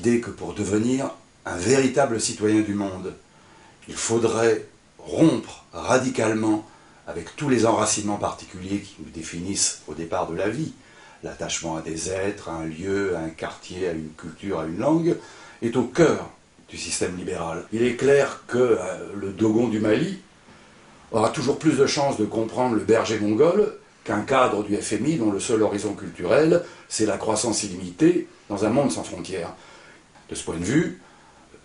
l'idée que pour devenir un véritable citoyen du monde, il faudrait rompre radicalement avec tous les enracinements particuliers qui nous définissent au départ de la vie, l'attachement à des êtres, à un lieu, à un quartier, à une culture, à une langue, est au cœur du système libéral. Il est clair que le Dogon du Mali aura toujours plus de chances de comprendre le berger mongol qu'un cadre du FMI dont le seul horizon culturel, c'est la croissance illimitée dans un monde sans frontières. De ce point de vue,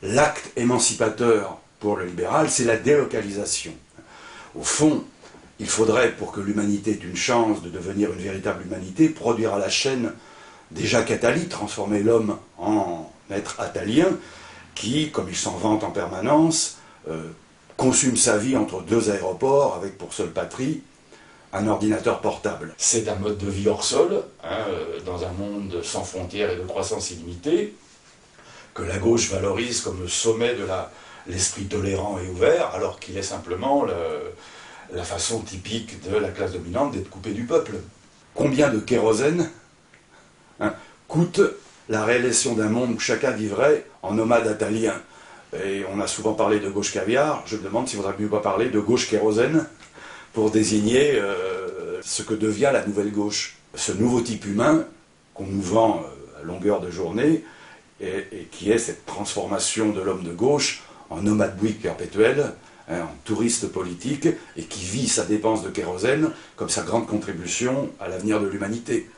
l'acte émancipateur pour le libéral, c'est la délocalisation. Au fond, il faudrait, pour que l'humanité ait une chance de devenir une véritable humanité, produire à la chaîne déjà qu'Attali, transformer l'homme en être attalien, qui, comme il s'en vante en permanence, consume sa vie entre deux aéroports avec pour seule patrie un ordinateur portable. C'est un mode de vie hors sol, dans un monde sans frontières et de croissance illimitée, que la gauche valorise comme le sommet de l'esprit tolérant et ouvert, alors qu'il est simplement la façon typique de la classe dominante d'être coupée du peuple. Combien de kérosène coûte la réalisation d'un monde où chacun vivrait en nomade attalien? Et on a souvent parlé de gauche caviar, je me demande si vous n'auriez pas parlé de gauche kérosène pour désigner ce que devient la nouvelle gauche. Ce nouveau type humain qu'on nous vend à longueur de journée et qui est cette transformation de l'homme de gauche en nomade bouique perpétuel, en touriste politique, et qui vit sa dépense de kérosène comme sa grande contribution à l'avenir de l'humanité.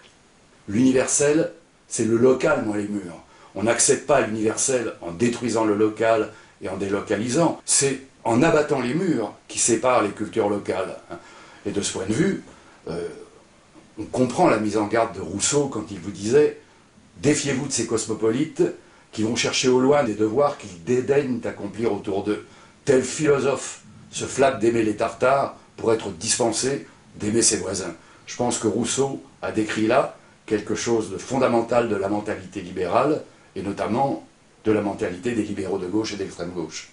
L'universel, c'est le local, moins les murs. On n'accède pas à l'universel en détruisant le local et en délocalisant. C'est en abattant les murs qui séparent les cultures locales. Et de ce point de vue, on comprend la mise en garde de Rousseau quand il vous disait « Défiez-vous de ces cosmopolites qui vont chercher au loin des devoirs qu'ils dédaignent d'accomplir autour d'eux. Tel philosophe se flatte d'aimer les Tartares pour être dispensé d'aimer ses voisins. » Je pense que Rousseau a décrit là quelque chose de fondamental de la mentalité libérale, et notamment de la mentalité des libéraux de gauche et d'extrême gauche.